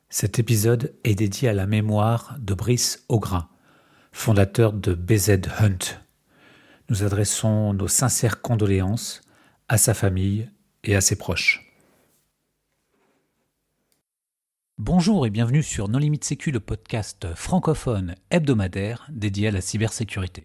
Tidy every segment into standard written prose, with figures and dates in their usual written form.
Cet épisode est dédié à la mémoire de Brice Augrain, fondateur de BZ Hunt. Nous adressons nos sincères condoléances à sa famille et à ses proches. Bonjour et bienvenue sur No Limit Sécu, le podcast francophone hebdomadaire dédié à la cybersécurité.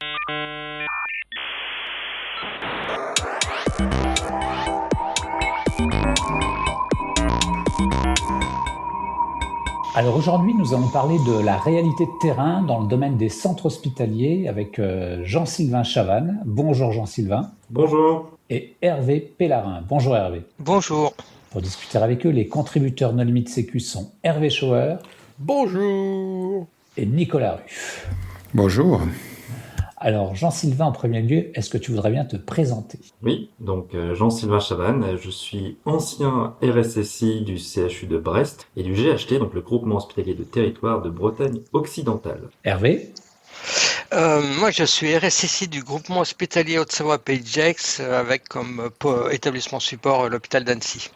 Alors aujourd'hui, nous allons parler de la réalité de terrain dans le domaine des centres hospitaliers avec Jean-Sylvain Chavannes. Bonjour Jean-Sylvain. Bonjour. Et Hervé Pellarin. Bonjour Hervé. Bonjour. Pour discuter avec eux, les contributeurs No Limit Sécu sont Hervé Schauer. Bonjour. Et Nicolas Ruff. Bonjour. Alors Jean-Sylvain, en premier lieu, est-ce que tu voudrais bien te présenter ? Oui, donc Jean-Sylvain Chavannes, je suis ancien RSSI du CHU de Brest et du GHT, donc le groupement hospitalier de territoire de Bretagne occidentale. Hervé ? Moi, je suis RSSI du groupement hospitalier Haute-Savoie-Pays de Gex avec comme établissement support l'hôpital d'Annecy.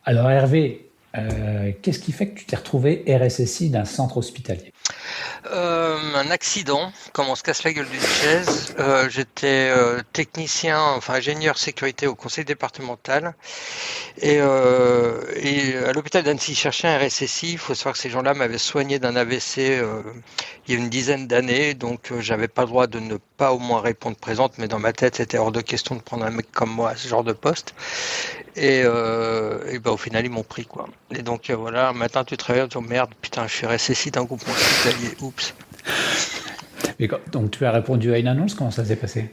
Alors Hervé, qu'est-ce qui fait que tu t'es retrouvé RSSI d'un centre hospitalier ? Un accident, comme on se casse la gueule d'une chaise. J'étais ingénieur sécurité au conseil départemental et à l'hôpital d'Annecy, je cherchais un RSSI. Il faut savoir que ces gens-là m'avaient soigné d'un AVC il y a une dizaine d'années, donc j'avais pas le droit de ne pas au moins répondre présente, mais dans ma tête, c'était hors de question de prendre un mec comme moi à ce genre de poste. Et au final, ils m'ont pris, quoi. Et donc voilà, un matin, tu te réveilles, tu te dis merde, putain, je suis RSSI d'un groupement hospitalier, oups. Donc tu as répondu à une annonce, comment ça s'est passé ?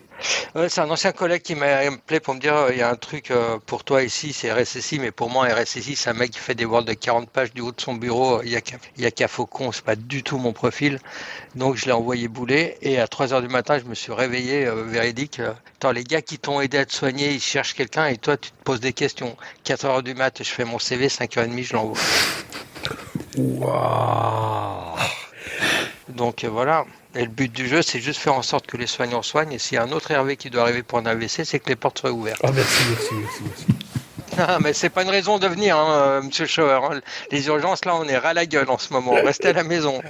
C'est un ancien collègue qui m'a appelé pour me dire il y a un truc pour toi ici, c'est RSSI, mais pour moi, RSSI, c'est un mec qui fait des Word de 40 pages du haut de son bureau. Il y a qu'à Faucon, c'est pas du tout mon profil. Donc je l'ai envoyé bouler et à 3h du matin, je me suis réveillé véridique. Attends, les gars qui t'ont aidé à te soigner, ils cherchent quelqu'un et toi, tu te poses des questions. 4h du mat, je fais mon CV, 5h30, je l'envoie. Waouh. Donc voilà. Et le but du jeu, c'est juste faire en sorte que les soignants soignent. Et s'il y a un autre Hervé qui doit arriver pour un AVC, c'est que les portes soient ouvertes. Ah, merci. Ah, mais c'est pas une raison de venir, Monsieur Schauer. Hein. Les urgences, là, on est ras la gueule en ce moment. Restez à la maison.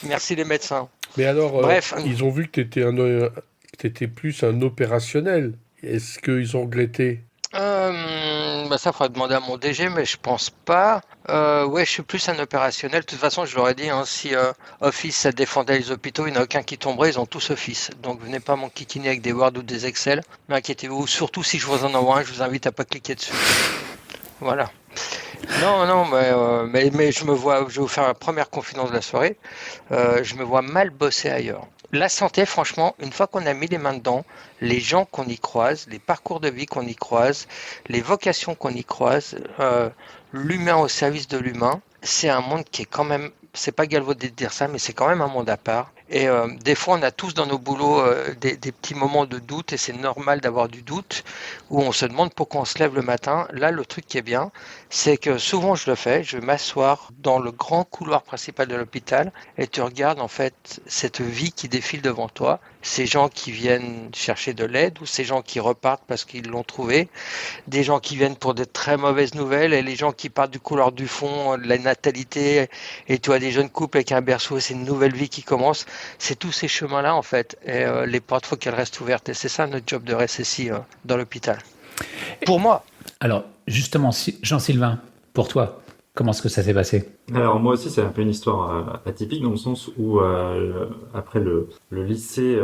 Merci les médecins. Mais alors, Bref. ils ont vu que t'étais plus un opérationnel. Est-ce qu'ils ont regretté ? Ça, faudrait demander à mon DG, mais je pense pas. Ouais, je suis plus un opérationnel. De toute façon, je leur ai dit, si Office, ça défendait les hôpitaux, il n'y en a aucun qui tomberait, ils ont tous Office. Donc, venez pas m'enquiquiner avec des Word ou des Excel. Mais inquiétez-vous, surtout si je vous en envoie un, je vous invite à pas cliquer dessus. Voilà. Non, mais je vais vous faire la première confidence de la soirée. Je me vois mal bosser ailleurs. La santé, franchement, une fois qu'on a mis les mains dedans, les gens qu'on y croise, les parcours de vie qu'on y croise, les vocations qu'on y croise, l'humain au service de l'humain, c'est un monde qui est quand même, c'est pas galvaudé de dire ça, mais c'est quand même un monde à part. Et des fois, on a tous dans nos boulots des petits moments de doute, et c'est normal d'avoir du doute, où on se demande pourquoi on se lève le matin. Là, le truc qui est bien, c'est que souvent je le fais, je vais m'asseoir dans le grand couloir principal de l'hôpital, et tu regardes en fait cette vie qui défile devant toi, ces gens qui viennent chercher de l'aide, ou ces gens qui repartent parce qu'ils l'ont trouvé, des gens qui viennent pour de très mauvaises nouvelles, et les gens qui partent du couloir du fond, de la natalité, et tu as des jeunes couples avec un berceau, c'est une nouvelle vie qui commence. C'est tous ces chemins-là, en fait. Et les portes, il faut qu'elles restent ouvertes. Et c'est ça notre job de RSSI dans l'hôpital. Pour moi. Alors, justement, Jean-Sylvain, pour toi, comment est-ce que ça s'est passé ? Alors moi aussi, c'est un peu une histoire atypique dans le sens où après le lycée,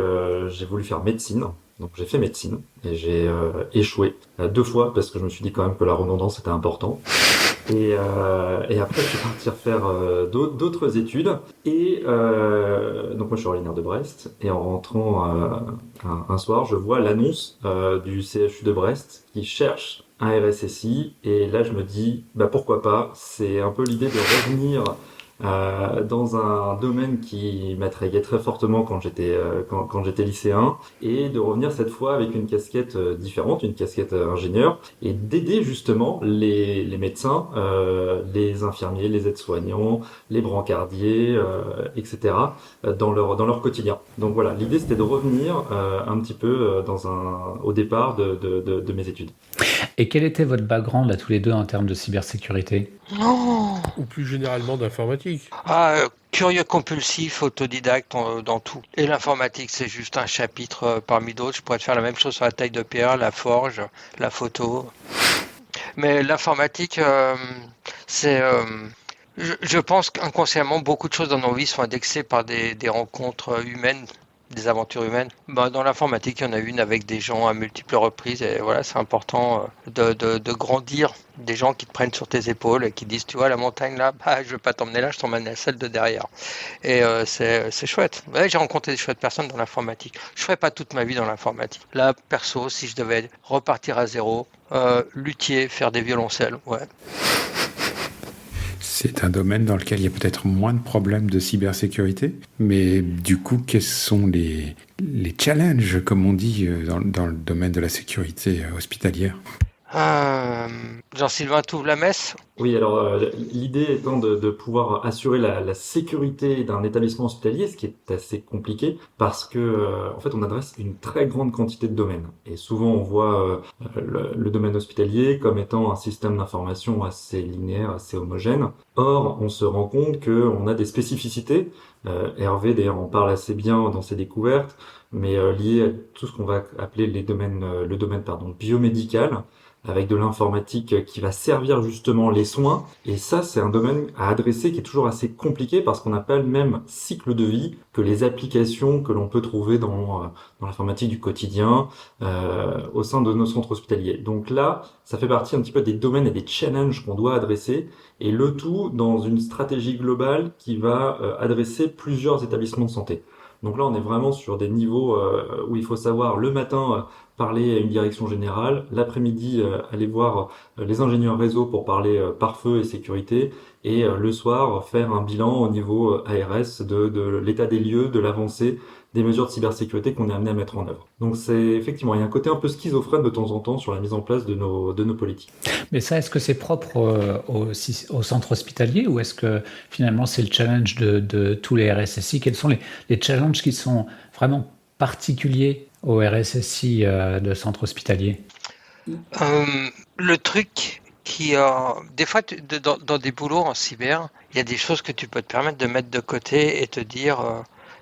j'ai voulu faire médecine. Donc j'ai fait médecine et j'ai échoué 2 fois parce que je me suis dit quand même que la redondance était important. Et après, je suis parti refaire d'autres études. Et donc moi, je suis originaire de Brest. Et en rentrant un soir, je vois l'annonce du CHU de Brest qui cherche un RSSI. Et là, je me dis, pourquoi pas. C'est un peu l'idée de revenir dans un domaine qui m'attrayait très fortement quand j'étais lycéen, et de revenir cette fois avec une casquette différente, une casquette ingénieur, et d'aider justement les médecins, les infirmiers, les aides-soignants, les brancardiers, etc. Dans leur quotidien. Donc voilà, l'idée c'était de revenir un petit peu au départ de mes études. Et quel était votre background à tous les deux en termes de cybersécurité? Non. Ou plus généralement d'informatique. Curieux compulsif, autodidacte dans tout. Et l'informatique, c'est juste un chapitre parmi d'autres. Je pourrais te faire la même chose sur la taille de pierre, la forge, la photo. Mais l'informatique, c'est... je pense qu'inconsciemment, beaucoup de choses dans nos vies sont indexées par des rencontres humaines, des aventures humaines. Dans l'informatique, il y en a une avec des gens à multiples reprises. Et voilà, c'est important de grandir. Des gens qui te prennent sur tes épaules et qui disent, tu vois, la montagne là, je vais pas t'emmener là, je t'emmène à celle de derrière. Et c'est chouette. Ouais, j'ai rencontré des chouettes personnes dans l'informatique. Je ferais pas toute ma vie dans l'informatique. Là, perso, si je devais repartir à zéro, luthier, faire des violoncelles, ouais. C'est un domaine dans lequel il y a peut-être moins de problèmes de cybersécurité, mais du coup, quels sont les challenges, comme on dit, dans le domaine de la sécurité hospitalière? Jean-Sylvain, t'ouvres la messe? Oui, alors l'idée étant de pouvoir assurer la sécurité d'un établissement hospitalier, ce qui est assez compliqué parce que en fait on adresse une très grande quantité de domaines et souvent on voit le domaine hospitalier comme étant un système d'information assez linéaire, assez homogène. Or, on se rend compte que on a des spécificités. Hervé d'ailleurs en parle assez bien dans ses découvertes, mais liées à tout ce qu'on va appeler le domaine biomédical, avec de l'informatique qui va servir justement les soins. Et ça, c'est un domaine à adresser qui est toujours assez compliqué parce qu'on n'a pas le même cycle de vie que les applications que l'on peut trouver dans l'informatique du quotidien au sein de nos centres hospitaliers. Donc là, ça fait partie un petit peu des domaines et des challenges qu'on doit adresser, et le tout dans une stratégie globale qui va adresser plusieurs établissements de santé. Donc là, on est vraiment sur des niveaux où il faut savoir le matin parler à une direction générale, l'après-midi aller voir les ingénieurs réseau pour parler pare-feu et sécurité, et le soir faire un bilan au niveau ARS de l'état des lieux, de l'avancée des mesures de cybersécurité qu'on est amené à mettre en œuvre. Donc c'est effectivement, il y a un côté un peu schizophrène de temps en temps sur la mise en place de nos politiques. Mais ça, est-ce que c'est propre au centre hospitalier ou est-ce que finalement c'est le challenge de tous les RSSI? Quels sont les challenges qui sont vraiment particuliers au RSSI de centre hospitalier? Le truc des fois, dans des boulots en cyber, il y a des choses que tu peux te permettre de mettre de côté et te dire,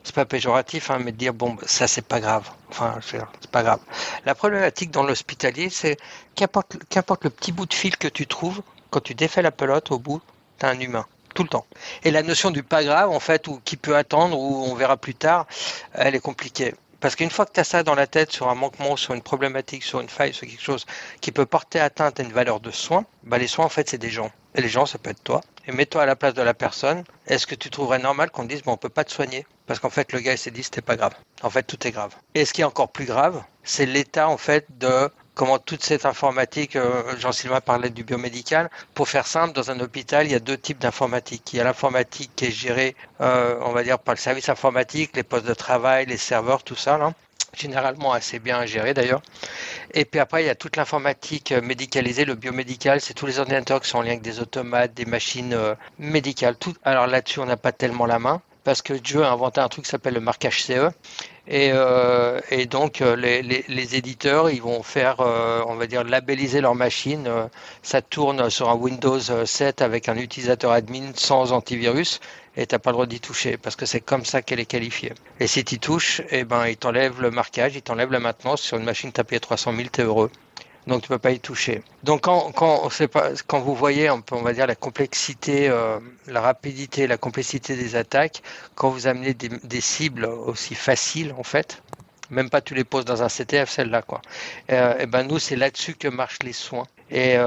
c'est pas péjoratif, hein, mais de dire, bon, ça c'est pas grave. Enfin, c'est pas grave. La problématique dans l'hospitalier, c'est qu'importe le petit bout de fil que tu trouves, quand tu défais la pelote, au bout, t'as un humain. Tout le temps. Et la notion du pas grave, en fait, ou qui peut attendre, ou on verra plus tard, elle est compliquée. Parce qu'une fois que tu as ça dans la tête sur un manquement, sur une problématique, sur une faille, sur quelque chose qui peut porter atteinte à une valeur de soin, les soins, en fait, c'est des gens. Et les gens, ça peut être toi. Et mets-toi à la place de la personne. Est-ce que tu trouverais normal qu'on te dise, on peut pas te soigner? Parce qu'en fait, le gars, il s'est dit, c'était pas grave. En fait, tout est grave. Et ce qui est encore plus grave, c'est l'état, en fait, de comment toute cette informatique, Jean-Sylvain parlait du biomédical. Pour faire simple, dans un hôpital, il y a deux types d'informatique. Il y a l'informatique qui est gérée, on va dire, par le service informatique, les postes de travail, les serveurs, tout ça, là. Généralement assez bien géré d'ailleurs. Et puis après, il y a toute l'informatique médicalisée, le biomédical, c'est tous les ordinateurs qui sont en lien avec des automates, des machines médicales. Tout. Alors là-dessus, on n'a pas tellement la main, parce que Dieu a inventé un truc qui s'appelle le marquage CE. Et donc les éditeurs, ils vont faire, on va dire, labelliser leur machine. Ça tourne sur un Windows 7 avec un utilisateur admin sans antivirus, et t'as pas le droit d'y toucher parce que c'est comme ça qu'elle est qualifiée. Et si tu touches, eh ben ils t'enlèvent le marquage, ils t'enlèvent la maintenance. Sur une machine tapée à 300 000, t'es heureux. Donc tu peux pas y toucher. Donc quand vous voyez, on va dire, la complexité, la rapidité, la complexité des attaques, quand vous amenez des cibles aussi faciles en fait, même pas tu les poses dans un CTF celle-là quoi. Et ben nous c'est là-dessus que marchent les soins. Et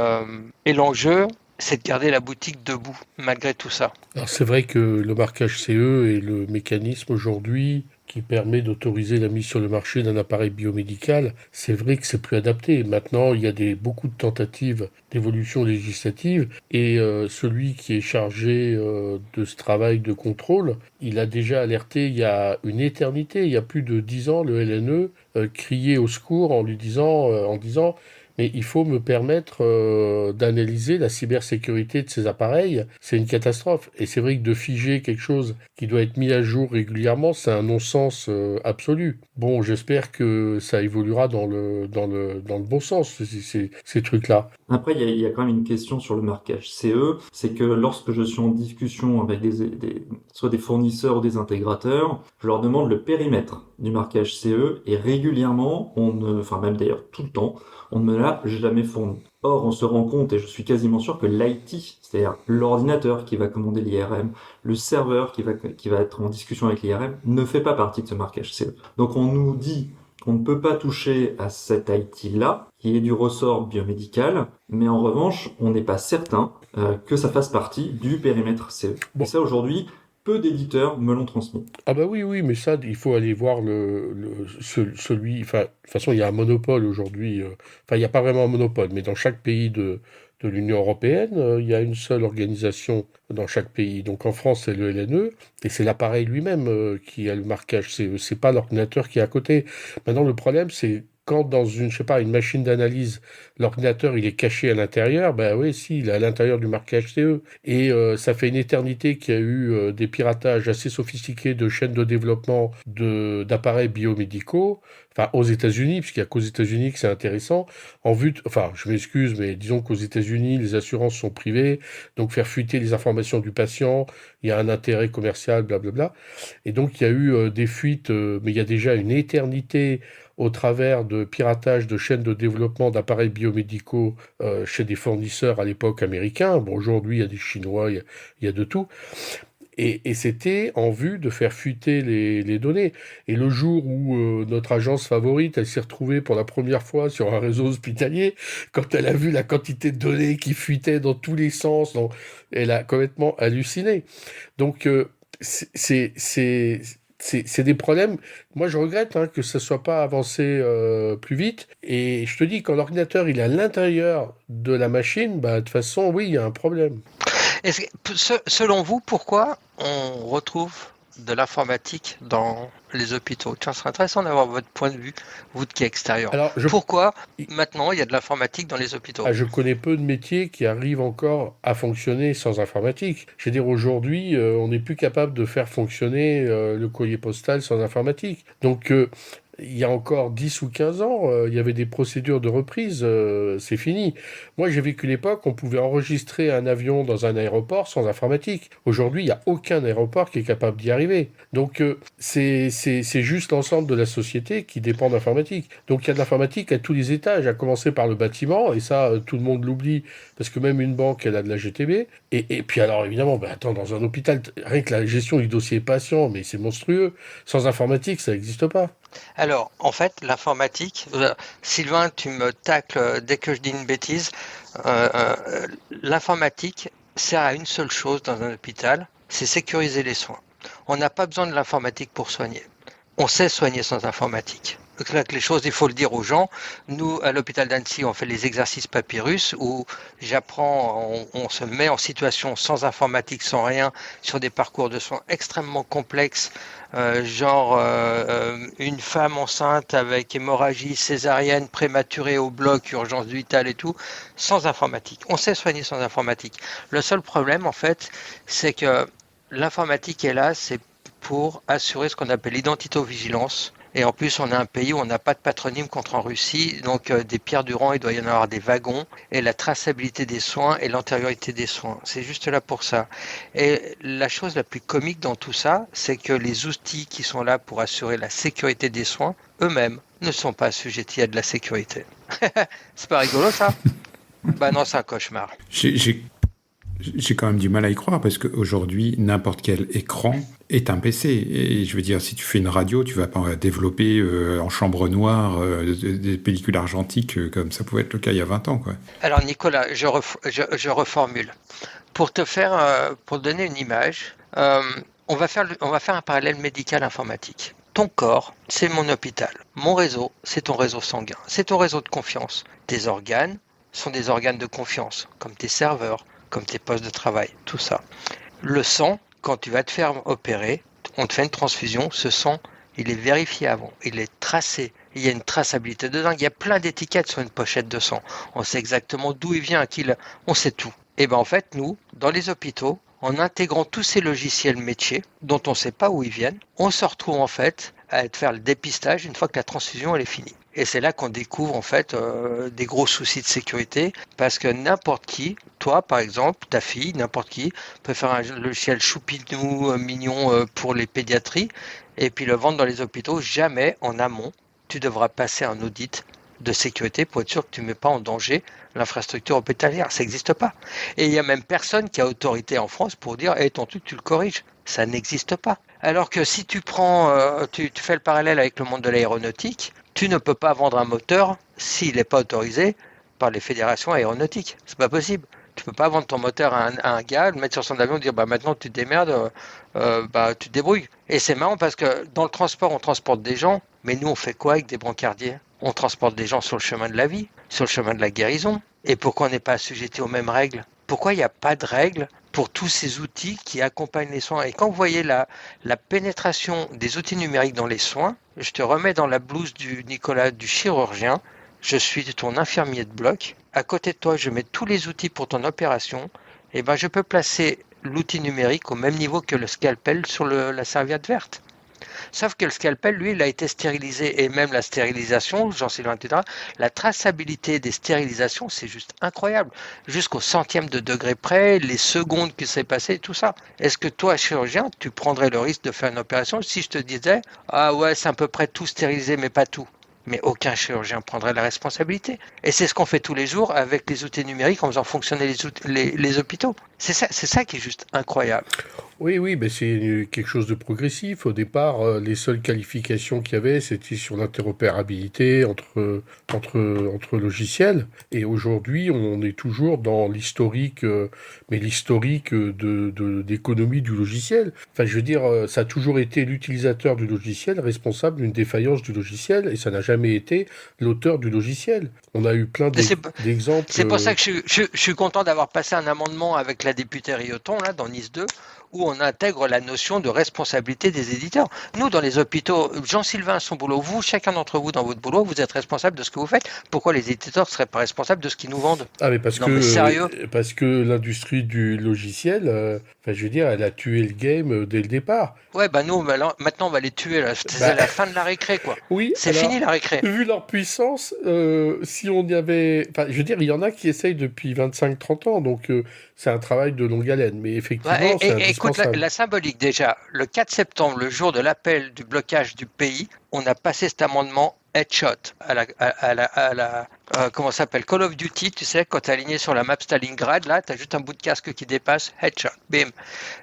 l'enjeu, c'est de garder la boutique debout malgré tout ça. Alors c'est vrai que le marquage CE et le mécanisme aujourd'hui qui permet d'autoriser la mise sur le marché d'un appareil biomédical, c'est vrai que c'est plus adapté. Maintenant, il y a beaucoup de tentatives d'évolution législative et celui qui est chargé de ce travail de contrôle, il a déjà alerté il y a une éternité, il y a plus de 10 ans, le LNE criait au secours en disant mais il faut me permettre d'analyser la cybersécurité de ces appareils. C'est une catastrophe. Et c'est vrai que de figer quelque chose qui doit être mis à jour régulièrement, c'est un non-sens absolu. Bon, j'espère que ça évoluera dans le bon sens, ces trucs-là. Après, il y a quand même une question sur le marquage CE, c'est que lorsque je suis en discussion avec soit des fournisseurs ou des intégrateurs, je leur demande le périmètre du marquage CE et régulièrement, enfin même d'ailleurs tout le temps, on ne me l'a jamais fourni. Or, on se rend compte, et je suis quasiment sûr que l'IT, c'est-à-dire l'ordinateur qui va commander l'IRM, le serveur qui va être en discussion avec l'IRM, ne fait pas partie de ce marquage CE. Donc on nous dit qu'on ne peut pas toucher à cet IT-là, qui est du ressort biomédical, mais en revanche, on n'est pas certain que ça fasse partie du périmètre CE. Bon. Et ça, aujourd'hui, peu d'éditeurs me l'ont transmis. Ah bah oui, mais ça, il faut aller voir celui... Enfin, de toute façon, il y a un monopole aujourd'hui. Enfin, il n'y a pas vraiment un monopole, mais dans chaque pays de l'Union européenne, il y a une seule organisation dans chaque pays. Donc en France, c'est le LNE, et c'est l'appareil lui-même qui a le marquage. C'est pas l'ordinateur qui est à côté. Maintenant, le problème, c'est quand dans une machine d'analyse, l'ordinateur il est caché à l'intérieur, ben oui, si, il est à l'intérieur du marquage CE. Et ça fait une éternité qu'il y a eu des piratages assez sophistiqués de chaînes de développement d'appareils biomédicaux, enfin aux États-Unis, puisqu'il n'y a qu'aux États-Unis que c'est intéressant, je m'excuse, mais disons qu'aux États-Unis, les assurances sont privées, donc faire fuiter les informations du patient, il y a un intérêt commercial, blablabla. Et donc il y a eu des fuites, mais il y a déjà une éternité au travers de piratage de chaînes de développement d'appareils biomédicaux chez des fournisseurs à l'époque américains. Bon, aujourd'hui, il y a des Chinois, il y a de tout. Et c'était en vue de faire fuiter les données. Et le jour où notre agence favorite, elle s'est retrouvée pour la première fois sur un réseau hospitalier, quand elle a vu la quantité de données qui fuitaient dans tous les sens, elle a complètement halluciné. Donc, c'est des problèmes. Moi, je regrette que ça ne soit pas avancé plus vite. Et je te dis, quand l'ordinateur il est à l'intérieur de la machine, de toute façon, oui, il y a un problème. Selon vous, pourquoi on retrouve de l'informatique dans les hôpitaux? Tiens, ce serait intéressant d'avoir votre point de vue, vous qui êtes extérieur. Pourquoi maintenant il y a de l'informatique dans les hôpitaux? Je connais peu de métiers qui arrivent encore à fonctionner sans informatique. Je veux dire, aujourd'hui, on n'est plus capable de faire fonctionner le courrier postal sans informatique. Donc, il y a encore 10 ou 15 ans, il y avait des procédures de reprise, c'est fini. Moi, j'ai vécu l'époque, on pouvait enregistrer un avion dans un aéroport sans informatique. Aujourd'hui, il n'y a aucun aéroport qui est capable d'y arriver. Donc, c'est juste l'ensemble de la société qui dépend d'informatique. Donc, il y a de l'informatique à tous les étages, à commencer par le bâtiment, et ça, tout le monde l'oublie, parce que même une banque, elle a de la GTB. Et puis alors, évidemment, dans un hôpital, rien que la gestion du dossier patient, mais c'est monstrueux. Sans informatique, ça n'existe pas. Alors, en fait, l'informatique, Sylvain, tu me tacles dès que je dis une bêtise, l'informatique sert à une seule chose dans un hôpital, c'est sécuriser les soins. On n'a pas besoin de l'informatique pour soigner. On sait soigner sans informatique. Donc là, les choses, il faut le dire aux gens. Nous, à l'hôpital d'Annecy, on fait les exercices papyrus où on se met en situation sans informatique, sans rien, sur des parcours de soins extrêmement complexes, une femme enceinte avec hémorragie césarienne prématurée au bloc, urgence vitale et tout, sans informatique. On sait soigner sans informatique. Le seul problème, en fait, c'est que l'informatique est là, c'est pour assurer ce qu'on appelle l'identité-vigilance. Et en plus, on a un pays où on n'a pas de patronyme contre en Russie, donc des Pierre Durand, il doit y en avoir des wagons, et la traçabilité des soins et l'antériorité des soins. C'est juste là pour ça. Et la chose la plus comique dans tout ça, c'est que les outils qui sont là pour assurer la sécurité des soins, eux-mêmes, ne sont pas assujettis à de la sécurité. C'est pas rigolo, ça? Bah non, c'est un cauchemar. J'ai quand même du mal à y croire parce qu'aujourd'hui, n'importe quel écran est un PC. Et je veux dire, si tu fais une radio, tu vas pas développer en chambre noire des pellicules argentiques comme ça pouvait être le cas il y a 20 ans, quoi. Alors Nicolas, je reformule. Pour donner une image, on va faire un parallèle médical informatique. ton corps, c'est mon hôpital. Mon réseau, c'est ton réseau sanguin. C'est ton réseau de confiance. Tes organes sont des organes de confiance, comme tes serveurs, comme tes postes de travail, tout ça. Le sang, quand tu vas te faire opérer, on te fait une transfusion, ce sang, il est vérifié avant, il est tracé. Il y a une traçabilité de dingue. Il y a plein d'étiquettes sur une pochette de sang. On sait exactement d'où il vient, on sait tout. Et bien en fait, nous, dans les hôpitaux, en intégrant tous ces logiciels métiers, dont on ne sait pas où ils viennent, on se retrouve en fait à faire le dépistage une fois que la transfusion elle est finie. Et c'est là qu'on découvre en fait des gros soucis de sécurité, parce que n'importe qui, toi par exemple, ta fille, n'importe qui, peut faire un logiciel choupinou mignon pour les pédiatries, et puis le vendre dans les hôpitaux. Jamais en amont, tu devras passer un audit de sécurité pour être sûr que tu ne mets pas en danger l'infrastructure hospitalière. Ça n'existe pas. Et il n'y a même personne qui a autorité en France pour dire hey, ton truc, tu le corriges. Ça n'existe pas. Alors que si tu tu fais le parallèle avec le monde de l'aéronautique, tu ne peux pas vendre un moteur s'il n'est pas autorisé par les fédérations aéronautiques. C'est pas possible. Tu peux pas vendre ton moteur à un gars, le mettre sur son avion et dire bah maintenant tu te démerdes, tu te débrouilles. Et c'est marrant parce que dans le transport, on transporte des gens, mais nous on fait quoi avec des brancardiers? On transporte des gens sur le chemin de la vie, sur le chemin de la guérison. Et pourquoi on n'est pas assujetti aux mêmes règles? Pourquoi il n'y a pas de règles pour tous ces outils qui accompagnent les soins? Et quand vous voyez la pénétration des outils numériques dans les soins, je te remets dans la blouse du Nicolas, du chirurgien. Je suis ton infirmier de bloc. À côté de toi, je mets tous les outils pour ton opération. Et ben, je peux placer l'outil numérique au même niveau que le scalpel sur la serviette verte. Sauf que le scalpel, lui, il a été stérilisé. Et même la stérilisation, Jean-Sylvain, etc., la traçabilité des stérilisations, c'est juste incroyable. Jusqu'au centième de degré près, les secondes qui s'est passé, tout ça. Est-ce que toi, chirurgien, tu prendrais le risque de faire une opération si je te disais « Ah ouais, c'est à peu près tout stérilisé, mais pas tout ». Mais aucun chirurgien prendrait la responsabilité. Et c'est ce qu'on fait tous les jours avec les outils numériques en faisant fonctionner les hôpitaux. C'est ça qui est juste incroyable. Oui, mais c'est quelque chose de progressif. Au départ, les seules qualifications qu'il y avait, c'était sur l'interopérabilité entre logiciels. Et aujourd'hui, on est toujours dans l'historique, mais l'historique d'économie du logiciel. Enfin, je veux dire, ça a toujours été l'utilisateur du logiciel responsable d'une défaillance du logiciel, et ça n'a jamais été l'auteur du logiciel. On a eu plein d'exemples. C'est pour ça que je suis content d'avoir passé un amendement avec la députée Rioton, là, dans Nice 2, où on intègre la notion de responsabilité des éditeurs. Nous, dans les hôpitaux, Jean-Sylvain, son boulot, vous, chacun d'entre vous, dans votre boulot, vous êtes responsable de ce que vous faites. Pourquoi les éditeurs ne seraient pas responsables de ce qu'ils nous vendent? Ah, mais parce sérieux? Parce que l'industrie du logiciel, je veux dire, elle a tué le game dès le départ. Ouais, nous, maintenant, on va les tuer. C'est la fin de la récré, quoi. Oui, c'est fini la récré. Vu leur puissance, si on y avait... Enfin, je veux dire, il y en a qui essayent depuis 25-30 ans, donc c'est un travail de longue haleine. Mais effectivement, c'est indispensable. Écoute, la symbolique, déjà, le 4 septembre, le jour de l'appel du blocage du pays, on a passé cet amendement headshot à la comment ça s'appelle, Call of Duty, tu sais, quand tu es aligné sur la map Stalingrad, là, tu as juste un bout de casque qui dépasse, headshot, bim.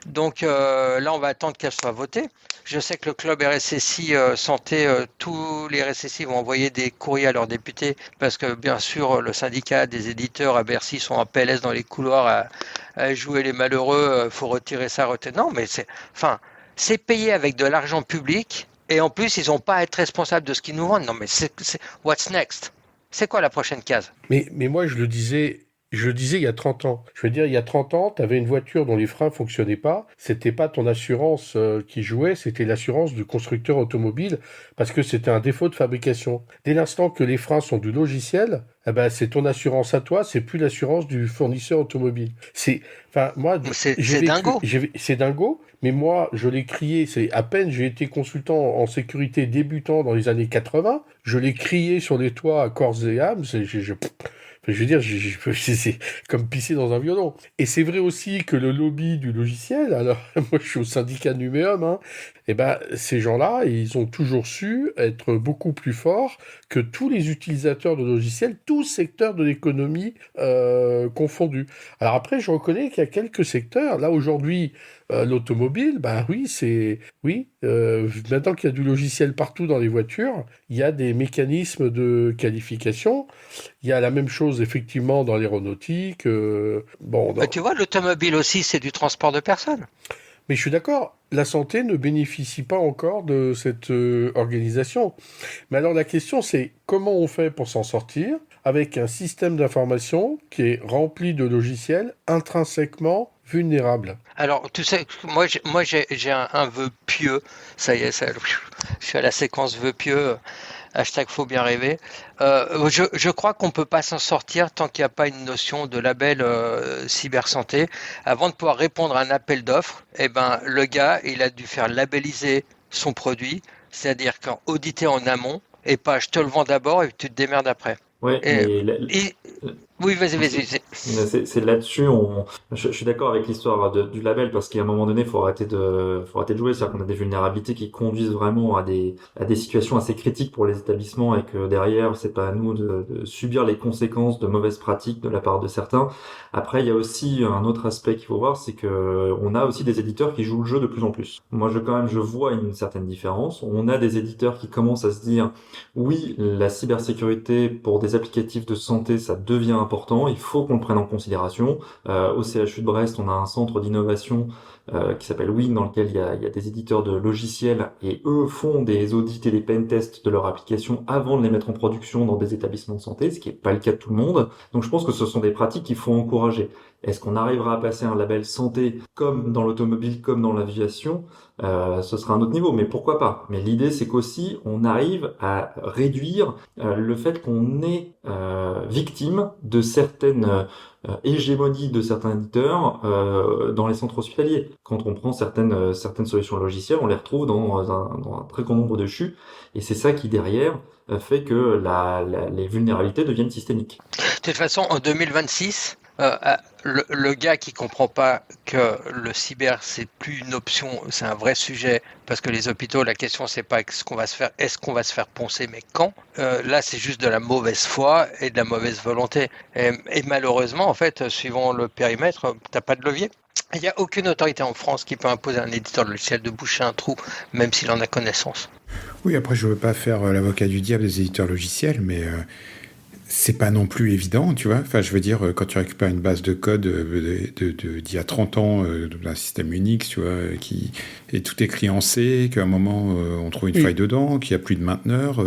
Donc là, on va attendre qu'elle soit votée. Je sais que le club RSSI Santé, tous les RSSI vont envoyer des courriers à leurs députés parce que, bien sûr, le syndicat des éditeurs à Bercy sont en PLS dans les couloirs à jouer les malheureux, faut retirer ça, Non, mais c'est payé avec de l'argent public. Et en plus, ils n'ont pas à être responsables de ce qu'ils nous vendent. Non, mais what's next? C'est quoi la prochaine case? Mais moi, je le disais il y a 30 ans. Je veux dire, il y a 30 ans, tu avais une voiture dont les freins fonctionnaient pas. C'était pas ton assurance qui jouait, c'était l'assurance du constructeur automobile parce que c'était un défaut de fabrication. Dès l'instant que les freins sont du logiciel, c'est ton assurance à toi, c'est plus l'assurance du fournisseur automobile. C'est dingo. C'est dingo. Mais moi, je l'ai crié, c'est à peine j'ai été consultant en sécurité débutant dans les années 80, je l'ai crié sur les toits à corps et âme, je veux dire, c'est comme pisser dans un violon. Et c'est vrai aussi que le lobby du logiciel, alors moi je suis au syndicat Numéum, ces gens-là, ils ont toujours su être beaucoup plus forts que tous les utilisateurs de logiciels, tous secteurs de l'économie confondus. Alors après, je reconnais qu'il y a quelques secteurs, là aujourd'hui, l'automobile, maintenant qu'il y a du logiciel partout dans les voitures, il y a des mécanismes de qualification. Il y a la même chose effectivement dans l'aéronautique. Tu vois, l'automobile aussi, c'est du transport de personnes. Mais je suis d'accord, la santé ne bénéficie pas encore de cette organisation. Mais alors la question c'est comment on fait pour s'en sortir avec un système d'information qui est rempli de logiciels intrinsèquement vulnérables. Alors, tu sais, j'ai un vœu pieux. Ça y est, je suis à la séquence vœu pieux. Hashtag faut bien rêver. Je crois qu'on peut pas s'en sortir tant qu'il n'y a pas une notion de label cybersanté. Avant de pouvoir répondre à un appel d'offres, eh ben, le gars, il a dû faire labelliser son produit, c'est-à-dire qu'auditer en amont, et pas je te le vends d'abord et tu te démerdes après. Ouais, Et, mais et- oui, vas-y, c'est vas-y. c'est là-dessus, je suis d'accord avec l'histoire du label parce qu'à un moment donné, faut arrêter de jouer. C'est-à-dire qu'on a des vulnérabilités qui conduisent vraiment à des situations assez critiques pour les établissements et que derrière, c'est pas à nous de subir les conséquences de mauvaises pratiques de la part de certains. Après, il y a aussi un autre aspect qu'il faut voir, c'est que on a aussi des éditeurs qui jouent le jeu de plus en plus. Moi, je vois une certaine différence. On a des éditeurs qui commencent à se dire, oui, la cybersécurité pour des applicatifs de santé, ça devient important, il faut qu'on le prenne en considération. Au CHU de Brest, on a un centre d'innovation qui s'appelle Wing, dans lequel il y a des éditeurs de logiciels, et eux font des audits et des pen tests de leurs applications avant de les mettre en production dans des établissements de santé, ce qui n'est pas le cas de tout le monde. Donc je pense que ce sont des pratiques qu'il faut encourager. Est-ce qu'on arrivera à passer un label santé comme dans l'automobile, comme dans l'aviation? Ce sera un autre niveau, mais pourquoi pas? Mais l'idée, c'est qu'aussi, on arrive à réduire le fait qu'on est victime de certaines hégémonies de certains éditeurs dans les centres hospitaliers. Quand on prend certaines solutions logicielles, on les retrouve dans un très grand nombre de CHU, et c'est ça qui, derrière, fait que les vulnérabilités deviennent systémiques. De toute façon, en 2026, le gars qui comprend pas que le cyber c'est plus une option, c'est un vrai sujet parce que les hôpitaux, la question c'est pas est-ce qu'on va se faire poncer, mais quand. Là, c'est juste de la mauvaise foi et de la mauvaise volonté. Et malheureusement, en fait, suivant le périmètre, t'as pas de levier. Il n'y a aucune autorité en France qui peut imposer à un éditeur de logiciel de boucher un trou, même s'il en a connaissance. Oui, après, je veux pas faire l'avocat du diable des éditeurs logiciels, mais c'est pas non plus évident, tu vois. Enfin, je veux dire, quand tu récupères une base de code d'il y a 30 ans d'un système Unix, tu vois, qui est tout écrit en C, qu'à un moment, on trouve une faille dedans, qu'il n'y a plus de mainteneur,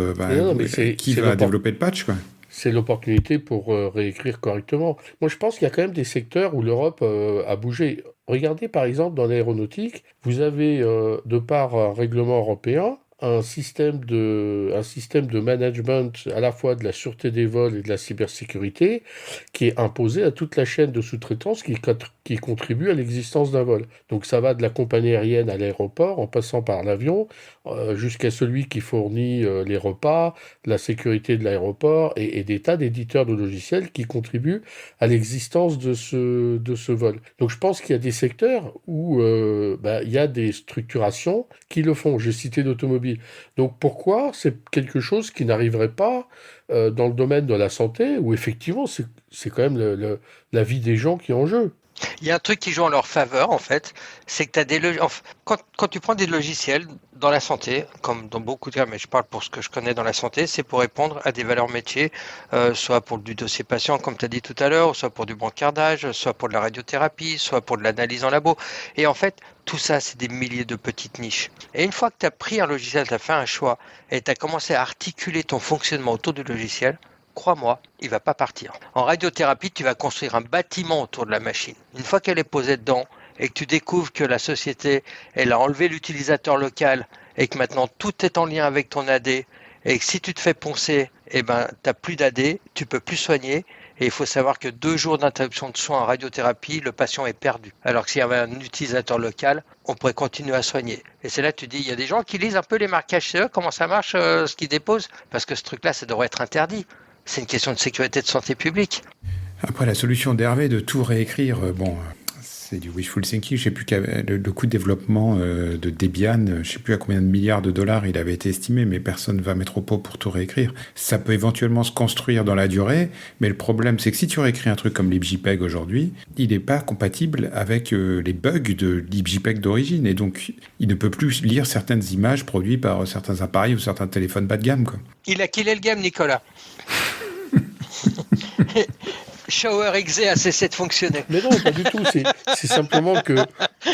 qui va développer le patch, quoi? C'est l'opportunité pour réécrire correctement. Moi, je pense qu'il y a quand même des secteurs où l'Europe a bougé. Regardez, par exemple, dans l'aéronautique, vous avez, de par un règlement européen, un système de management à la fois de la sûreté des vols et de la cybersécurité qui est imposé à toute la chaîne de sous-traitance qui contribue à l'existence d'un vol. Donc ça va de la compagnie aérienne à l'aéroport, en passant par l'avion, jusqu'à celui qui fournit les repas, la sécurité de l'aéroport et des tas d'éditeurs de logiciels qui contribuent à l'existence de ce vol. Donc je pense qu'il y a des secteurs où il y a des structurations qui le font. J'ai cité l'automobile. Donc pourquoi c'est quelque chose qui n'arriverait pas dans le domaine de la santé, où effectivement c'est quand même la vie des gens qui est en jeu. Il y a un truc qui joue en leur faveur, en fait, c'est que quand tu prends des logiciels dans la santé, comme dans beaucoup de cas, mais je parle pour ce que je connais dans la santé, c'est pour répondre à des valeurs métiers, soit pour du dossier patient, comme tu as dit tout à l'heure, soit pour du brancardage, soit pour de la radiothérapie, soit pour de l'analyse en labo. Et en fait, tout ça, c'est des milliers de petites niches. Et une fois que tu as pris un logiciel, tu as fait un choix, et tu as commencé à articuler ton fonctionnement autour du logiciel, crois-moi, il va pas partir. En radiothérapie, tu vas construire un bâtiment autour de la machine. Une fois qu'elle est posée dedans et que tu découvres que la société, elle a enlevé l'utilisateur local et que maintenant tout est en lien avec ton AD et que si tu te fais poncer, tu n'as plus d'AD, tu peux plus soigner. Et il faut savoir que 2 jours d'interruption de soins en radiothérapie, le patient est perdu. Alors que s'il y avait un utilisateur local, on pourrait continuer à soigner. Et c'est là que tu dis, il y a des gens qui lisent un peu les marquages CE, comment ça marche, ce qu'ils déposent, parce que ce truc-là, ça devrait être interdit. C'est une question de sécurité de santé publique. Après, la solution d'Hervé de tout réécrire, c'est du wishful thinking. Je sais plus le coût de développement de Debian, je sais plus à combien de milliards de dollars il avait été estimé, mais personne ne va mettre au pot pour tout réécrire. Ça peut éventuellement se construire dans la durée, mais le problème, c'est que si tu réécris un truc comme libjpeg aujourd'hui, il n'est pas compatible avec les bugs de libjpeg d'origine, et donc il ne peut plus lire certaines images produites par certains appareils ou certains téléphones bas de gamme, quoi. Il a killé le game, Nicolas. Shower XZ a cessé de fonctionner. Mais non, pas du tout. C'est simplement que,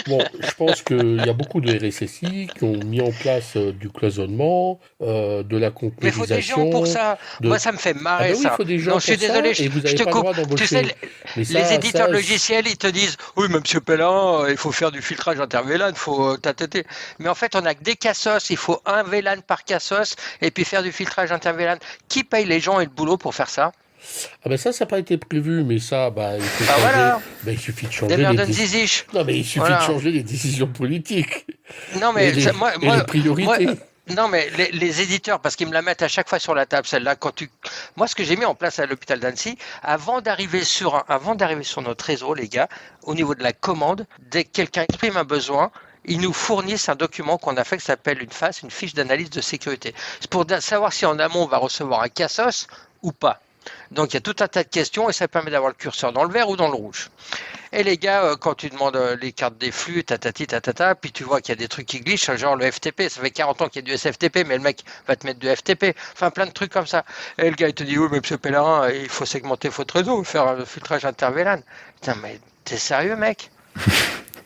bon, je pense qu'il y a beaucoup de RSSI qui ont mis en place du cloisonnement, de la Mais il faut des gens pour conquérisation. ça. Moi, ça me fait Ah marrer, ben oui, il ça. faut des gens Non, je suis pour ça, désolé, et vous je n'avez te pas le coupe. droit Tu sais, d'embaucher. Mais les éditeurs ça, logiciels, ils te disent, oui, mais monsieur Pellin, il faut faire du filtrage inter-VLAN, il faut tâter. Mais en fait, on a que des cassos, il faut un VLAN par cassos, et puis faire du filtrage inter-VLAN. Qui paye les gens et le boulot pour faire ça? ah ben ça n'a pas été prévu, mais ça, bah, il faut Bah changer. voilà, Ben, il suffit de des changer les merdes décisions. ziziches. Non, mais il suffit de Voilà. changer les décisions politiques Non, et mais les, moi, et les priorités. non, mais les éditeurs, parce qu'ils me la mettent à chaque fois sur la table, celle-là, moi, ce que j'ai mis en place à l'hôpital d'Annecy, avant d'arriver sur notre réseau, les gars, au niveau de la commande, dès que quelqu'un exprime un besoin, ils nous fournissent un document qu'on a fait qui s'appelle une fiche d'analyse de sécurité. C'est pour savoir si en amont on va recevoir un cassos ou pas. Donc il y a tout un tas de questions et ça permet d'avoir le curseur dans le vert ou dans le rouge. Et les gars, quand tu demandes les cartes des flux, tatata, puis tu vois qu'il y a des trucs qui glitchent, genre le FTP, ça fait 40 ans qu'il y a du SFTP, mais le mec va te mettre du FTP, enfin plein de trucs comme ça. Et le gars il te dit, oui mais monsieur Pellerin, il faut segmenter votre réseau, faire un filtrage inter-VLAN. Putain mais t'es sérieux mec?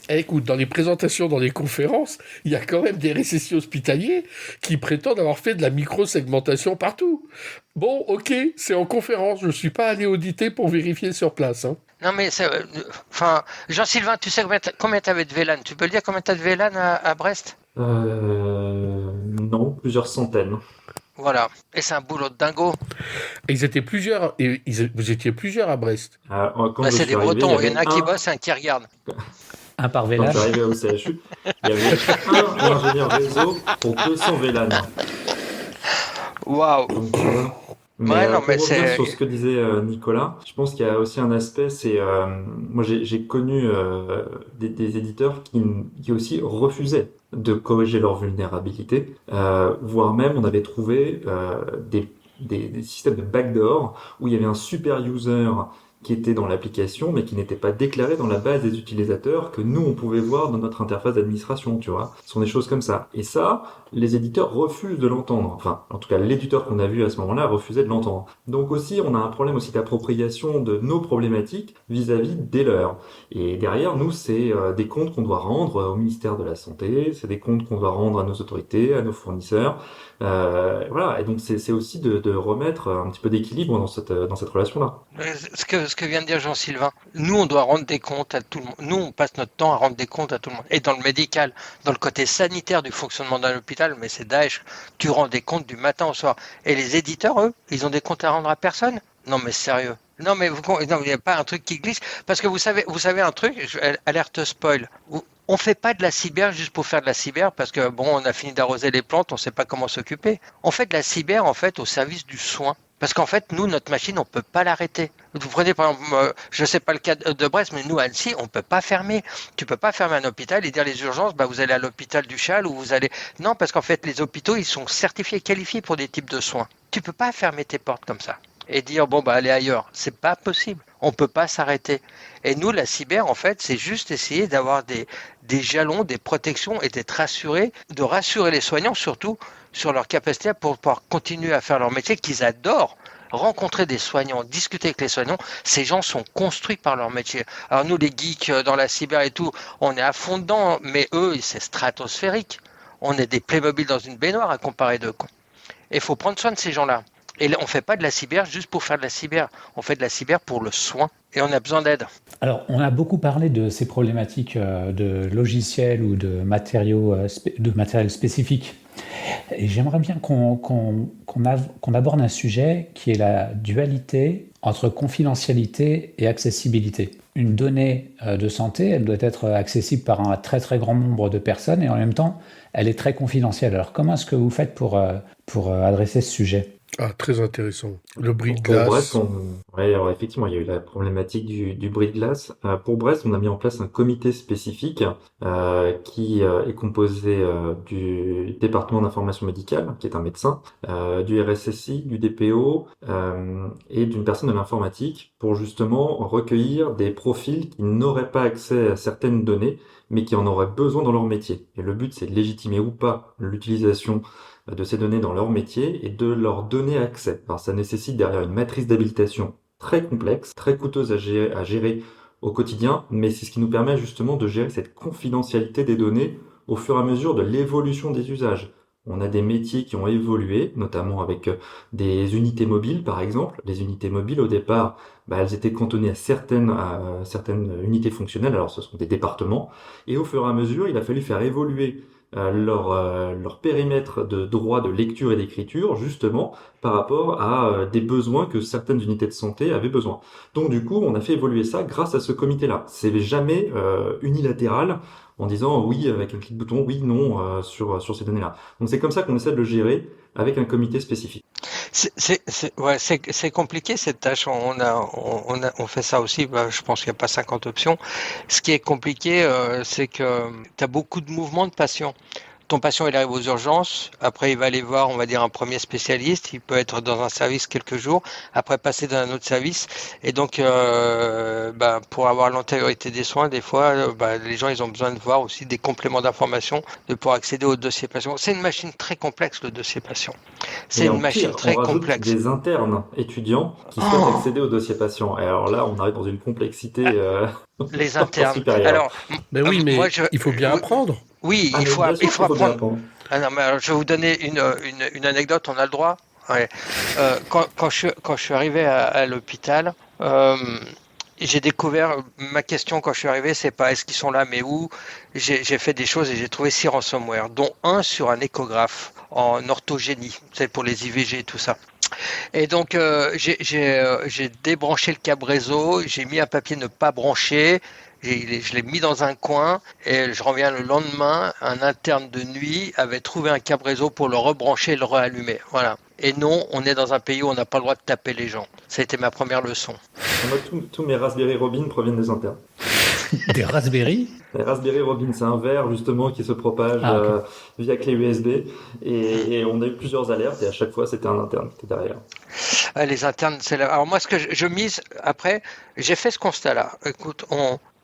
Eh, écoute, dans les présentations, dans les conférences, il y a quand même des RSSI hospitaliers qui prétendent avoir fait de la micro-segmentation partout. Bon, ok, c'est en conférence, je ne suis pas allé auditer pour vérifier sur place. Hein. Non mais enfin, Jean-Sylvain, tu sais combien t'avais de VLAN? Tu peux le dire combien t'as de VLAN à Brest? Non, plusieurs centaines. Voilà. Et c'est un boulot de dingo. Et ils étaient plusieurs, vous étiez plusieurs à Brest. Quand Bah, je c'est suis des arrivé, Bretons, il y il y en a avait un qui un, bosse et un qui regarde. Un par quand je village. suis arrivé au CHU, il y avait un ingénieur réseau pour 200 VLAN. Waouh. Donc, tu vois. Mais Ouais, non, pour mais revenir c'est. sur ce que disait Nicolas, je pense qu'il y a aussi un aspect, c'est moi j'ai connu des éditeurs qui aussi refusaient de corriger leur vulnérabilité, voire même on avait trouvé des systèmes de backdoor où il y avait un super user qui était dans l'application mais qui n'était pas déclaré dans la base des utilisateurs que nous on pouvait voir dans notre interface d'administration, tu vois. Ce sont des choses comme ça. Et ça, les éditeurs refusent de l'entendre. Enfin, en tout cas, l'éditeur qu'on a vu à ce moment-là refusait de l'entendre. Donc aussi, on a un problème aussi d'appropriation de nos problématiques vis-à-vis des leurs. Et derrière, nous, c'est des comptes qu'on doit rendre au ministère de la Santé, c'est des comptes qu'on doit rendre à nos autorités, à nos fournisseurs. Voilà. Et donc, c'est aussi de remettre un petit peu d'équilibre dans cette relation-là. Ce que vient de dire Jean-Sylvain, nous on doit rendre des comptes à tout le monde. Nous on passe notre temps à rendre des comptes à tout le monde. Et dans le médical, dans le côté sanitaire du fonctionnement d'un hôpital, mais c'est Daesh, tu rends des comptes du matin au soir. Et les éditeurs, eux, ils ont des comptes à rendre à personne? Non mais sérieux. Non mais non, il n'y a pas un truc qui glisse. Parce que vous savez un truc, alerte spoil. On fait pas de la cyber juste pour faire de la cyber parce que bon, on a fini d'arroser les plantes, on sait pas comment s'occuper. On fait de la cyber en fait au service du soin. Parce qu'en fait, nous, notre machine, on peut pas l'arrêter. Vous prenez par exemple, je sais pas le cas de Brest, mais nous, à Annecy, on peut pas fermer. Tu peux pas fermer un hôpital et dire les urgences, bah, vous allez à l'hôpital du Châle ou vous allez... Non, parce qu'en fait, les hôpitaux, ils sont certifiés, qualifiés pour des types de soins. Tu peux pas fermer tes portes comme ça et dire, bon, bah, allez ailleurs. C'est pas possible. On peut pas s'arrêter. Et nous, la cyber, en fait, c'est juste essayer d'avoir des jalons, des protections et d'être rassurés, de rassurer les soignants surtout sur leur capacité pour pouvoir continuer à faire leur métier qu'ils adorent. Rencontrer des soignants, discuter avec les soignants, ces gens sont construits par leur métier. Alors nous, les geeks dans la cyber et tout, on est à fond dedans, mais eux, c'est stratosphérique. On est des Playmobil dans une baignoire à comparer d'eux. Et il faut prendre soin de ces gens-là. Et on ne fait pas de la cyber juste pour faire de la cyber. On fait de la cyber pour le soin. Et on a besoin d'aide. Alors, on a beaucoup parlé de ces problématiques de logiciels ou de matériel spécifique. Et j'aimerais bien qu'on aborde un sujet qui est la dualité entre confidentialité et accessibilité. Une donnée de santé, elle doit être accessible par un très très grand nombre de personnes et en même temps, elle est très confidentielle. Alors, comment est-ce que vous faites pour adresser ce sujet ? Ah, très intéressant. Le bris de Pour glace. Brest, ouais, alors effectivement, il y a eu la problématique du bris de glace. Pour Brest, on a mis en place un comité spécifique qui est composé du département d'information médicale, qui est un médecin, du RSSI, du DPO et d'une personne de l'informatique pour justement recueillir des profils qui n'auraient pas accès à certaines données, mais qui en auraient besoin dans leur métier. Et le but, c'est de légitimer ou pas l'utilisation de ces données dans leur métier et de leur donner accès. Alors ça nécessite derrière une matrice d'habilitation très complexe, très coûteuse à gérer au quotidien, mais c'est ce qui nous permet justement de gérer cette confidentialité des données au fur et à mesure de l'évolution des usages. On a des métiers qui ont évolué, notamment avec des unités mobiles, par exemple. Les unités mobiles, au départ, elles étaient cantonnées à certaines unités fonctionnelles, alors ce sont des départements, et au fur et à mesure, il a fallu faire évoluer leur périmètre de droit de lecture et d'écriture, justement, par rapport à des besoins que certaines unités de santé avaient besoin. Donc du coup, on a fait évoluer ça grâce à ce comité-là. C'est jamais unilatéral en disant oui avec un clic de bouton, oui, non sur ces données-là. Donc c'est comme ça qu'on essaie de le gérer avec un comité spécifique. C'est compliqué cette tâche. On fait ça aussi. Je pense qu'il n'y a pas 50 options. Ce qui est compliqué, c'est que tu as beaucoup de mouvements de patients. Ton patient, il arrive aux urgences. Après, il va aller voir, on va dire, un premier spécialiste. Il peut être dans un service quelques jours. Après, passer dans un autre service. Et donc, pour avoir l'antériorité des soins, des fois, les gens, ils ont besoin de voir aussi des compléments d'information, de pouvoir accéder au dossier patient. C'est une machine très complexe, le dossier patient. C'est une machine très complexe. Des internes étudiants qui souhaitent accéder au dossier patient. Et alors là, on arrive dans une complexité les internes. supérieure. Alors, mais il faut bien apprendre. Oui, il faut apprendre. Ah non, mais alors, je vais vous donner une anecdote, on a le droit. Ouais. Quand je suis arrivé à l'hôpital, j'ai découvert, ma question quand je suis arrivé, c'est pas est-ce qu'ils sont là, mais où. J'ai fait des choses et j'ai trouvé 6 ransomware, dont un sur un échographe en orthogénie, c'est pour les IVG et tout ça. Et donc j'ai débranché le câble réseau, j'ai mis un papier ne pas brancher, je l'ai mis dans un coin et je reviens le lendemain, un interne de nuit avait trouvé un câble réseau pour le rebrancher et le réallumer. Voilà. Et non, on est dans un pays où on n'a pas le droit de taper les gens. Ça a été ma première leçon. Moi, tous mes Raspberry Robin proviennent des internes. Des Raspberry? Les Raspberry Robin, c'est un verre justement qui se propage via clé USB et on a eu plusieurs alertes et à chaque fois c'était un interne qui était derrière. Les internes, c'est là. Alors moi, ce que je mise après, j'ai fait ce constat-là. Écoute,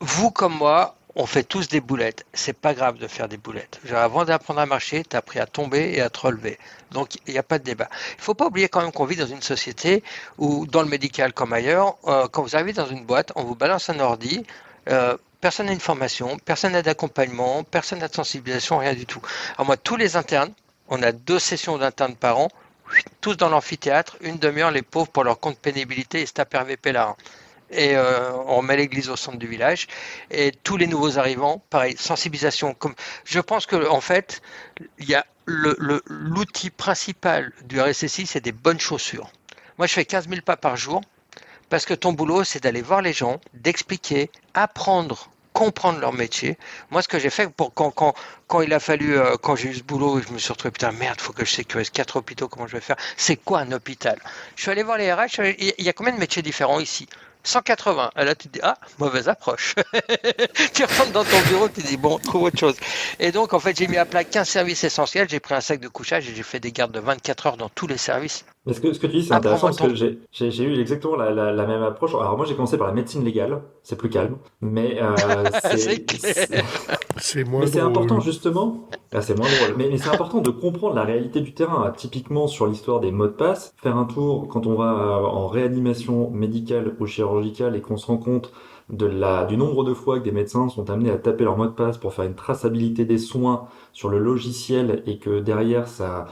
vous comme moi, on fait tous des boulettes. C'est pas grave de faire des boulettes. Avant d'apprendre à marcher, tu as appris à tomber et à te relever. Donc il n'y a pas de débat. Il faut pas oublier quand même qu'on vit dans une société où, dans le médical comme ailleurs, quand vous arrivez dans une boîte, on vous balance un ordi. Personne n'a une formation, personne n'a d'accompagnement, personne n'a de sensibilisation, rien du tout. Alors moi, tous les internes, on a 2 sessions d'internes par an, tous dans l'amphithéâtre, une demi-heure, les pauvres pour leur compte pénibilité et se taper RVP là. Et on met l'église au centre du village. Et tous les nouveaux arrivants, pareil, sensibilisation. Je pense que en fait, il y a l'outil principal du RSSI, c'est des bonnes chaussures. Moi, je fais 15 000 pas par jour. Parce que ton boulot, c'est d'aller voir les gens, d'expliquer, apprendre, comprendre leur métier. Moi, ce que j'ai fait quand il a fallu, quand j'ai eu ce boulot, je me suis retrouvé, putain, merde, faut que je sécurise 4 hôpitaux, comment je vais faire? C'est quoi un hôpital? Je suis allé voir les RH, il y a combien de métiers différents ici? 180. Et là, tu te dis, mauvaise approche. Tu rentres dans ton bureau, tu te dis, bon, trouve autre chose. Et donc, en fait, j'ai mis à plat 15 services essentiels, j'ai pris un sac de couchage et j'ai fait des gardes de 24 heures dans tous les services. Mais ce que tu dis, c'est intéressant parce que j'ai eu exactement la même approche. Alors moi, j'ai commencé par la médecine légale, c'est plus calme, mais c'est moins drôle. C'est important justement. C'est moins drôle, mais c'est important de comprendre la réalité du terrain. Typiquement sur l'histoire des mots de passe, faire un tour quand on va en réanimation médicale ou chirurgicale et qu'on se rend compte du nombre de fois que des médecins sont amenés à taper leur mot de passe pour faire une traçabilité des soins sur le logiciel et que derrière ça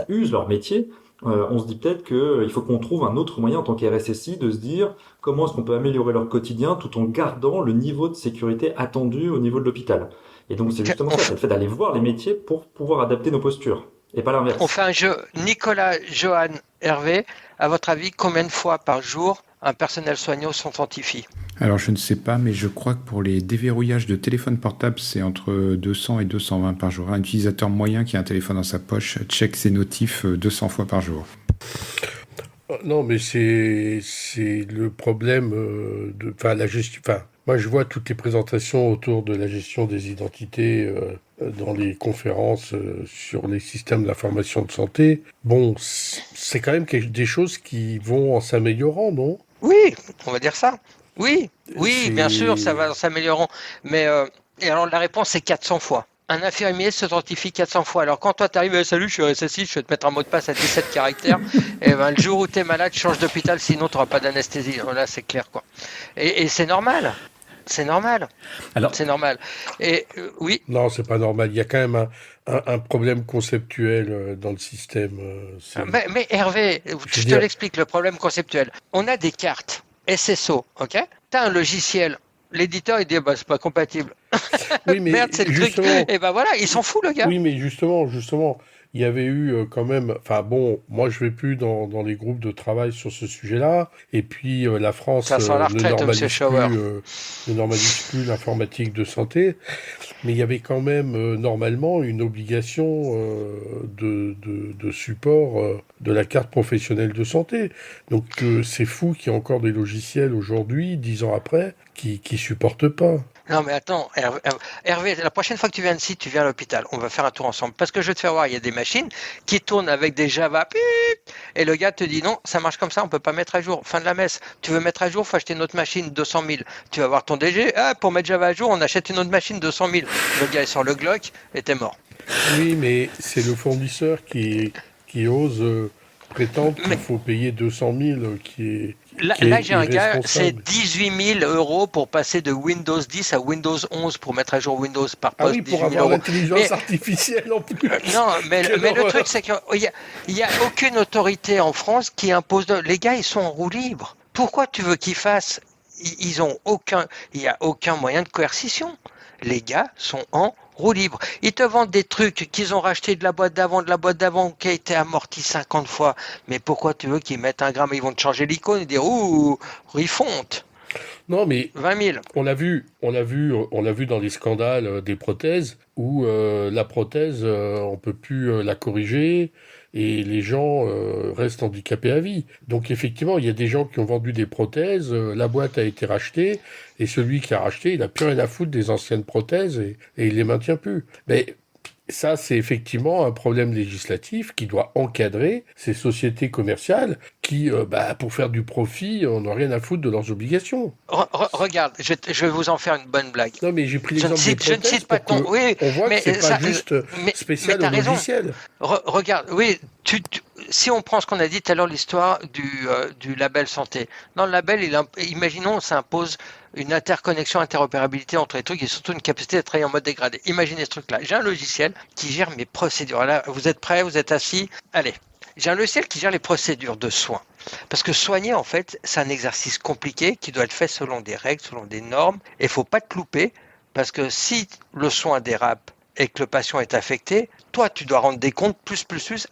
use leur métier. On se dit peut-être qu'il faut qu'on trouve un autre moyen en tant qu'RSSI de se dire comment est-ce qu'on peut améliorer leur quotidien tout en gardant le niveau de sécurité attendu au niveau de l'hôpital. Et donc c'est justement ça, c'est le fait d'aller voir les métiers pour pouvoir adapter nos postures et pas l'inverse. On fait un jeu. Nicolas, Johan, Hervé, à votre avis, combien de fois par jour un personnel soignant s'authentifie? Alors je ne sais pas, mais je crois que pour les déverrouillages de téléphone portable, c'est entre 200 et 220 par jour. Un utilisateur moyen qui a un téléphone dans sa poche check ses notifs 200 fois par jour. Non, mais c'est le problème la gestion. Moi, je vois toutes les présentations autour de la gestion des identités dans les conférences sur les systèmes d'information de santé. Bon, c'est quand même des choses qui vont en s'améliorant, non? Oui, on va dire ça. Oui, bien sûr, ça va en s'améliorant. Mais et alors la réponse c'est 400 fois. Un infirmier s'authentifie 400 fois. Alors quand toi t'arrives, salut, je suis RSSI, je vais te mettre un mot de passe à 17 caractères, et ben le jour où t'es malade, change d'hôpital, sinon t'auras pas d'anesthésie. Là, c'est clair, quoi. Et c'est normal. C'est normal. Alors, C'est normal. Et oui, Non, c'est pas normal. Il y a quand même un problème conceptuel dans le système. mais Hervé, Je veux je te dire, l'explique, le problème conceptuel. On a des cartes SSO, ok? T'as un logiciel. L'éditeur, il dit, bah, c'est pas compatible. oui, mais Merde, c'est le truc. justement, Et ben voilà, ils s'en fout, le gars. oui, mais justement, il y avait eu quand même. Enfin bon, moi je vais plus dans les groupes de travail sur ce sujet-là. Et puis la France Ça sent la retraite, monsieur Schauer. ne normalise plus l'informatique de santé. Mais il y avait quand même normalement une obligation de support de la carte professionnelle de santé. Donc c'est fou qu'il y ait encore des logiciels aujourd'hui, 10 ans après, qui supportent pas. Non, mais attends, Hervé, la prochaine fois que tu viens ici, tu viens à l'hôpital. On va faire un tour ensemble. Parce que je vais te faire voir, il y a des machines qui tournent avec des Java. Et le gars te dit non, ça marche comme ça, on peut pas mettre à jour. Fin de la messe. Tu veux mettre à jour, faut acheter une autre machine, 200 000. Tu vas voir ton DG. Ah, pour mettre Java à jour, on achète une autre machine, 200 000. Le gars, il sort le Glock et t'es mort. Oui, mais c'est le fournisseur qui ose prétendre qu'il Mais faut payer 200 000, qui là, est j'ai un gars, c'est irresponsable. 18 000 euros pour passer de Windows 10 à Windows 11 pour mettre à jour Windows par Ah poste, oui, pour 18 000 avoir euros. l'intelligence Mais artificielle en plus. non, mais Quelle le horreur. truc, c'est qu'il y a aucune autorité en France qui impose. Les gars, ils sont en roue libre. Pourquoi tu veux qu'ils fassent? Ils ont aucun. Il n'y a aucun moyen de coercition. Les gars sont en roue libre. Ils te vendent des trucs qu'ils ont rachetés de la boîte d'avant qui a été amortie 50 fois. Mais pourquoi tu veux qu'ils mettent un gramme? Ils vont te changer l'icône et dire ouh, refonte, Non, mais 20 000. on l'a vu dans les scandales des prothèses où la prothèse, on peut plus la corriger et les gens restent handicapés à vie. Donc effectivement, il y a des gens qui ont vendu des prothèses, la boîte a été rachetée et celui qui a racheté, il a plus rien à foutre des anciennes prothèses et il les maintient plus. Mais ça, c'est effectivement un problème législatif qui doit encadrer ces sociétés commerciales qui, pour faire du profit, n'ont rien à foutre de leurs obligations. Regarde, je vais vous en faire une bonne blague. Non, mais j'ai pris Je ne l'exemple des cite, je ne prothèses cite pas pour ton. Oui, qu'on voit que mais c'est pas ça, juste mais spécial t'as au raison. logiciel. Regarde, oui, si on prend ce qu'on a dit tout à l'heure, l'histoire du label santé. Dans le label, imaginons, ça impose une interconnexion, interopérabilité entre les trucs et surtout une capacité de travailler en mode dégradé. Imaginez ce truc-là. J'ai un logiciel qui gère mes procédures. Là, vous êtes prêts, vous êtes assis. Allez. J'ai un logiciel qui gère les procédures de soins. Parce que soigner, en fait, c'est un exercice compliqué qui doit être fait selon des règles, selon des normes. Et il ne faut pas te louper parce que si le soin dérape et que le patient est affecté, toi, tu dois rendre des comptes plus,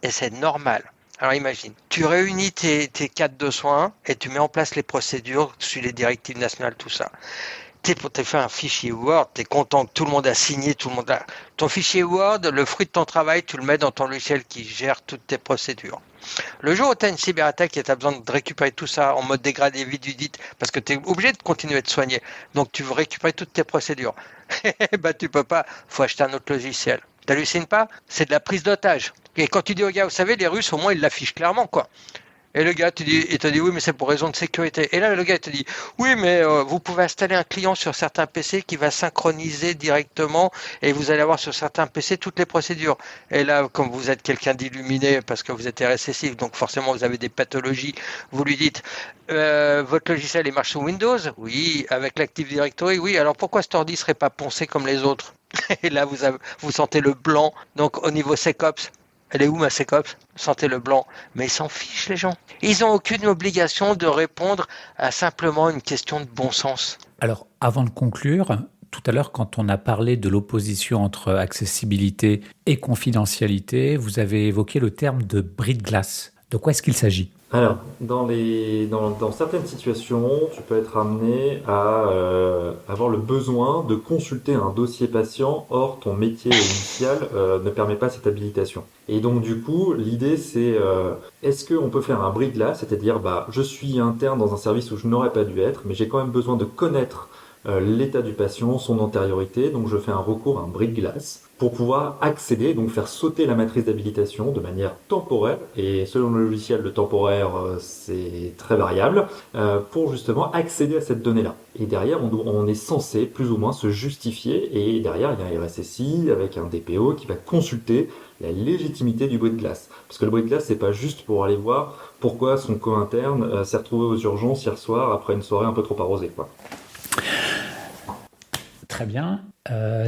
et c'est normal. Alors imagine, tu réunis tes cadres de soins et tu mets en place les procédures, tu suis les directives nationales, tout ça. Tu fait un fichier Word, tu es content que tout le monde a signé, tout le monde a... Ton fichier Word, le fruit de ton travail, tu le mets dans ton logiciel qui gère toutes tes procédures. Le jour où tu as une cyberattaque et tu as besoin de récupérer tout ça en mode dégradé, vite, parce que tu es obligé de continuer de soigner, donc tu veux récupérer toutes tes procédures, bah tu peux pas, faut acheter un autre logiciel. T'hallucines pas? C'est de la prise d'otage. Et quand tu dis au gars, vous savez, les Russes, au moins, ils l'affichent clairement, quoi. Et le gars il te dit oui, mais c'est pour raison de sécurité. Et là, le gars il te dit oui, mais vous pouvez installer un client sur certains PC qui va synchroniser directement et vous allez avoir sur certains PC toutes les procédures. Et là, comme vous êtes quelqu'un d'illuminé parce que vous êtes RSSI, donc forcément vous avez des pathologies, vous lui dites votre logiciel il marche sous Windows? Oui, avec l'Active Directory? Oui, alors pourquoi cet ordi serait pas poncé comme les autres? Et là, vous sentez le blanc. Donc au niveau SecOps, elle est où ma SecOps? Sentez le blanc. Mais ils s'en fichent les gens. Ils n'ont aucune obligation de répondre à simplement une question de bon sens. Alors, avant de conclure, tout à l'heure, quand on a parlé de l'opposition entre accessibilité et confidentialité, vous avez évoqué le terme de bris de glace. De quoi est-ce qu'il s'agit ? Alors, dans certaines situations, tu peux être amené à avoir le besoin de consulter un dossier patient, or ton métier initial ne permet pas cette habilitation. Et donc du coup, l'idée c'est est-ce qu'on peut faire un bris de glace, c'est-à-dire je suis interne dans un service où je n'aurais pas dû être, mais j'ai quand même besoin de connaître l'état du patient, son antériorité. Donc je fais un recours à un bris-de-glace pour pouvoir accéder, donc faire sauter la matrice d'habilitation de manière temporaire, et selon le logiciel, le temporaire, c'est très variable, pour justement accéder à cette donnée-là. Et derrière, on est censé plus ou moins se justifier, et derrière, il y a un RSSI avec un DPO qui va consulter la légitimité du bris de glace. Parce que le bris de glace, c'est pas juste pour aller voir pourquoi son co-interne s'est retrouvé aux urgences hier soir après une soirée un peu trop arrosée, quoi. Très bien.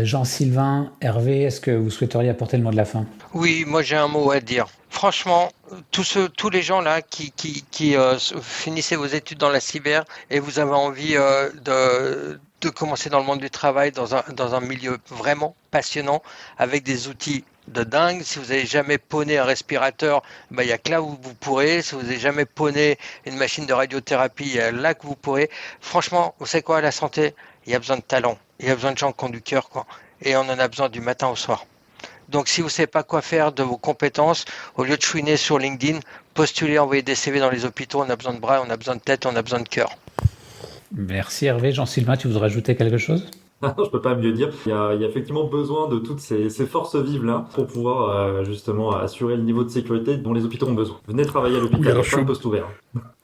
Jean-Sylvain, Hervé, est-ce que vous souhaiteriez apporter le mot de la fin? Oui, moi j'ai un mot à dire. Franchement, tous les gens là qui finissez vos études dans la cyber et vous avez envie de commencer dans le monde du travail dans un milieu vraiment passionnant avec des outils de dingue. Si vous n'avez jamais poney un respirateur, il y a que là où vous pourrez. Si vous n'avez jamais poney une machine de radiothérapie, il y a là que vous pourrez. Franchement, vous savez quoi, la santé, il y a besoin de talent. Il y a besoin de gens qui ont du cœur, quoi. Et on en a besoin du matin au soir. Donc si vous ne savez pas quoi faire de vos compétences, au lieu de chouiner sur LinkedIn, postulez, envoyez des CV dans les hôpitaux. On a besoin de bras, on a besoin de tête, on a besoin de cœur. Merci Hervé. Jean-Sylvain, tu voudrais ajouter quelque chose? Je peux pas mieux dire. Il y a effectivement besoin de toutes ces forces vives-là pour pouvoir justement assurer le niveau de sécurité dont les hôpitaux ont besoin. Venez travailler à l'hôpital, il y a plein de postes ouverts.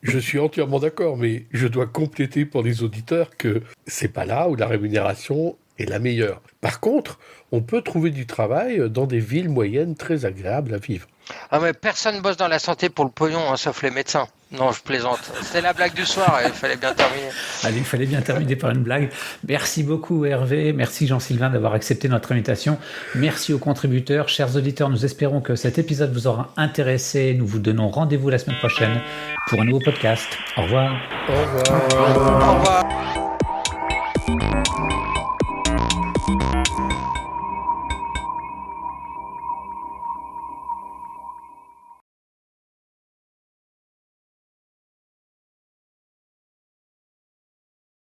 Je suis entièrement d'accord, mais je dois compléter pour les auditeurs que c'est pas là où la rémunération est la meilleure. Par contre, on peut trouver du travail dans des villes moyennes très agréables à vivre. Ah mais personne bosse dans la santé pour le pognon, hein, sauf les médecins. Non, je plaisante. C'était la blague du soir, il fallait bien terminer. Allez, il fallait bien terminer par une blague. Merci beaucoup Hervé, merci Jean-Sylvain d'avoir accepté notre invitation. Merci aux contributeurs. Chers auditeurs, nous espérons que cet épisode vous aura intéressé. Nous vous donnons rendez-vous la semaine prochaine pour un nouveau podcast. Au revoir. Au revoir. Au revoir.